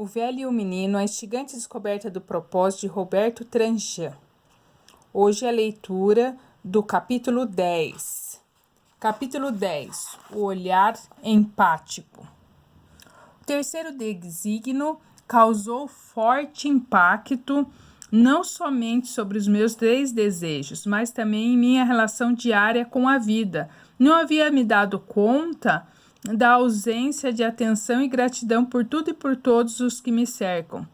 O Velho e o Menino, a instigante descoberta do propósito de Roberto Tranjan. Hoje é a leitura do capítulo 10. Capítulo 10. O olhar empático. O terceiro desígnio causou forte impacto não somente sobre os meus 3 desejos, mas também em minha relação diária com a vida. Não havia me dado conta da ausência de atenção e gratidão por tudo e por todos os que me cercam,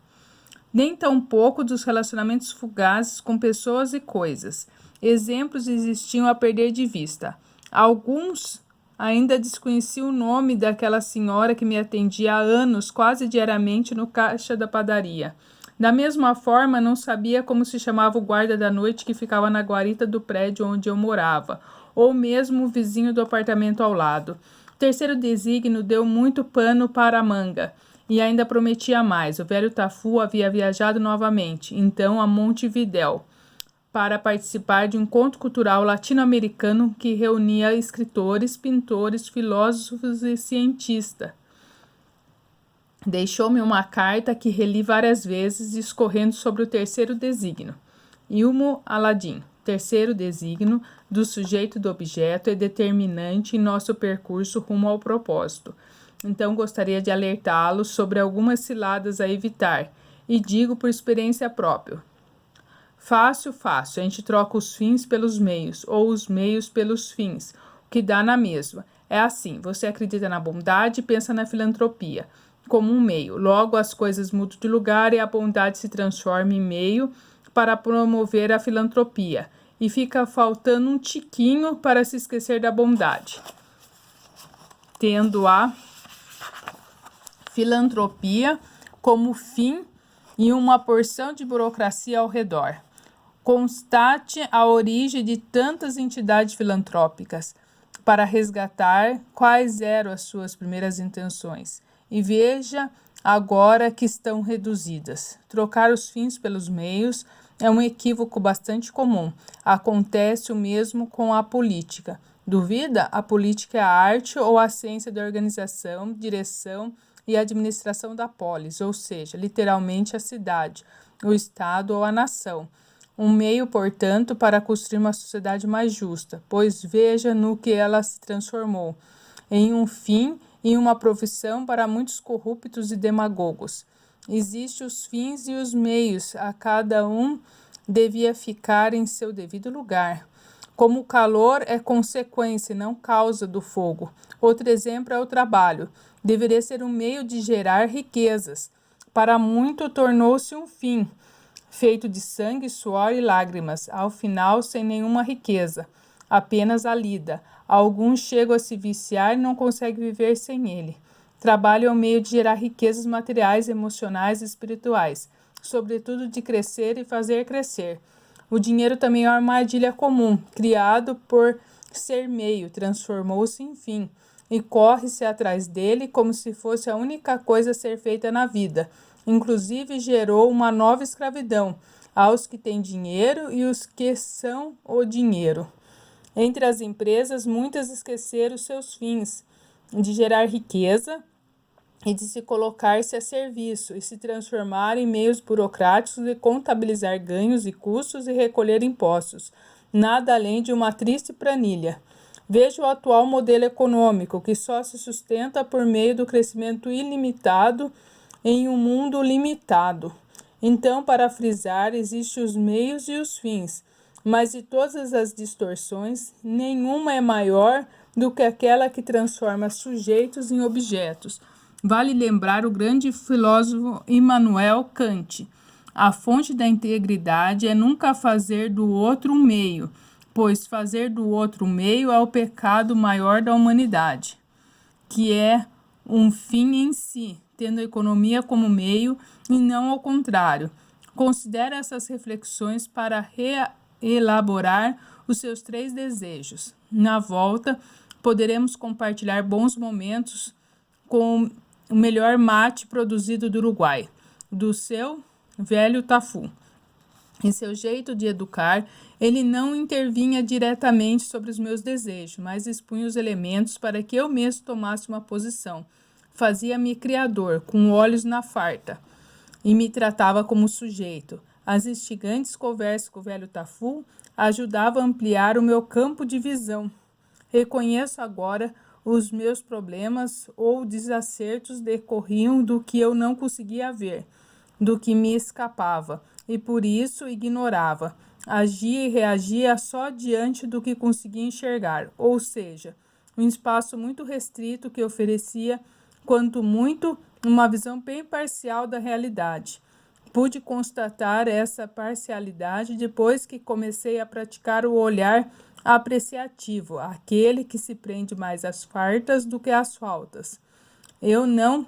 nem tampouco dos relacionamentos fugazes com pessoas e coisas. Exemplos existiam a perder de vista. Alguns ainda desconheciam o nome daquela senhora que me atendia há anos, quase diariamente, no caixa da padaria. Da mesma forma, não sabia como se chamava o guarda da noite que ficava na guarita do prédio onde eu morava, ou mesmo o vizinho do apartamento ao lado. O terceiro desígnio deu muito pano para a manga, e ainda prometia mais. O velho Tafu havia viajado novamente, então a Montevidéu, para participar de um encontro cultural latino-americano que reunia escritores, pintores, filósofos e cientistas. Deixou-me uma carta que reli várias vezes, discorrendo sobre o terceiro desígnio. Ilmo Aladim. Terceiro desígnio do sujeito do objeto é determinante em nosso percurso rumo ao propósito. Então gostaria de alertá-lo sobre algumas ciladas a evitar, e digo por experiência própria. Fácil, a gente troca os fins pelos meios, ou os meios pelos fins, o que dá na mesma. É assim, você acredita na bondade e pensa na filantropia, como um meio. Logo as coisas mudam de lugar e a bondade se transforma em meio para promover a filantropia, e fica faltando um tiquinho para se esquecer da bondade, tendo a filantropia como fim e uma porção de burocracia ao redor. Constate a origem de tantas entidades filantrópicas para resgatar quais eram as suas primeiras intenções e veja agora que estão reduzidas. Trocar os fins pelos meios é um equívoco bastante comum. Acontece o mesmo com a política. Duvida? A política é a arte ou a ciência da organização, direção e administração da polis, ou seja, literalmente a cidade, o estado ou a nação. Um meio, portanto, para construir uma sociedade mais justa, pois veja no que ela se transformou, em um fim e uma profissão para muitos corruptos e demagogos. Existem os fins e os meios, a cada um devia ficar em seu devido lugar. Como o calor é consequência e não causa do fogo. Outro exemplo é o trabalho. Deveria ser um meio de gerar riquezas. Para muito tornou-se um fim, feito de sangue, suor e lágrimas, ao final sem nenhuma riqueza, apenas a lida. Alguns chegam a se viciar e não conseguem viver sem ele. Trabalho é um meio de gerar riquezas materiais, emocionais e espirituais, sobretudo de crescer e fazer crescer. O dinheiro também é uma armadilha comum, criado por ser meio, transformou-se em fim, e corre-se atrás dele como se fosse a única coisa a ser feita na vida. Inclusive gerou uma nova escravidão aos que têm dinheiro e os que são o dinheiro. Entre as empresas, muitas esqueceram seus fins, de gerar riqueza e de se colocar-se a serviço e se transformar em meios burocráticos de contabilizar ganhos e custos e recolher impostos, nada além de uma triste planilha. Veja o atual modelo econômico, que só se sustenta por meio do crescimento ilimitado em um mundo limitado. Então, para frisar, existem os meios e os fins, mas de todas as distorções, nenhuma é maior do que aquela que transforma sujeitos em objetos. Vale lembrar o grande filósofo Immanuel Kant. A fonte da integridade é nunca fazer do outro um meio, pois fazer do outro um meio é o pecado maior da humanidade, que é um fim em si, tendo a economia como meio e não ao contrário. Considere essas reflexões para reelaborar os seus 3 desejos. Na volta, poderemos compartilhar bons momentos com o melhor mate produzido do Uruguai, do seu velho Tafu. Em seu jeito de educar, ele não intervinha diretamente sobre os meus desejos, mas expunha os elementos para que eu mesmo tomasse uma posição. Fazia-me criador, com olhos na farta, e me tratava como sujeito. As instigantes conversas com o velho Tafu ajudavam a ampliar o meu campo de visão. Reconheço agora os meus problemas ou desacertos decorriam do que eu não conseguia ver, do que me escapava, e por isso ignorava. Agia e reagia só diante do que conseguia enxergar, ou seja, um espaço muito restrito que oferecia, quanto muito, uma visão bem parcial da realidade. Pude constatar essa parcialidade depois que comecei a praticar o olhar apreciativo, aquele que se prende mais às fartas do que às faltas. Eu não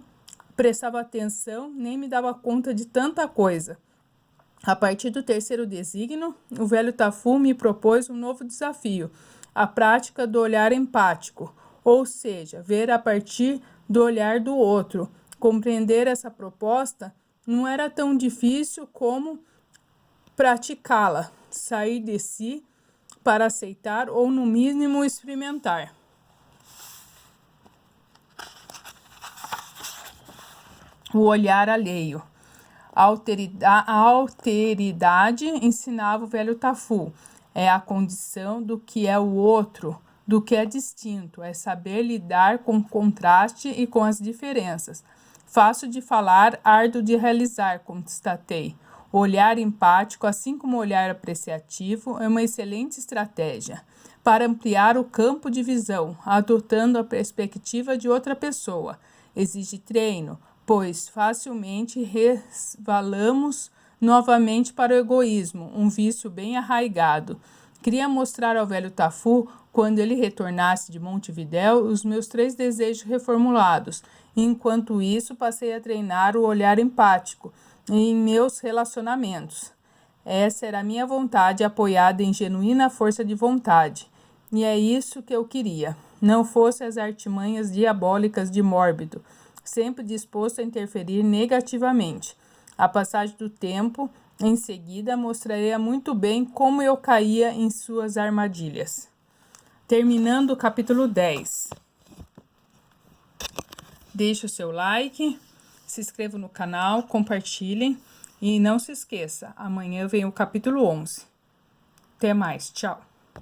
prestava atenção nem me dava conta de tanta coisa. A partir do terceiro desígnio, o velho Tafu me propôs um novo desafio, a prática do olhar empático, ou seja, ver a partir do olhar do outro. Compreender essa proposta não era tão difícil como praticá-la, sair de si para aceitar ou, no mínimo, experimentar. O olhar alheio. A alteridade, ensinava o velho Tafu, é a condição do que é o outro, do que é distinto, é saber lidar com o contraste e com as diferenças. Fácil de falar, árduo de realizar, constatei. O olhar empático, assim como o olhar apreciativo, é uma excelente estratégia para ampliar o campo de visão, adotando a perspectiva de outra pessoa. Exige treino, pois facilmente resvalamos novamente para o egoísmo, um vício bem arraigado. Queria mostrar ao velho Tafu, quando ele retornasse de Montevidéu, os meus 3 desejos reformulados. Enquanto isso, passei a treinar o olhar empático em meus relacionamentos. Essa era a minha vontade, apoiada em genuína força de vontade. E é isso que eu queria. Não fosse as artimanhas diabólicas de Mórbido, sempre disposto a interferir negativamente. A passagem do tempo, em seguida, mostraria muito bem como eu caía em suas armadilhas. Terminando o capítulo 10. Deixe o seu like, se inscreva no canal, compartilhem e não se esqueça, amanhã vem o capítulo 11. Até mais, tchau!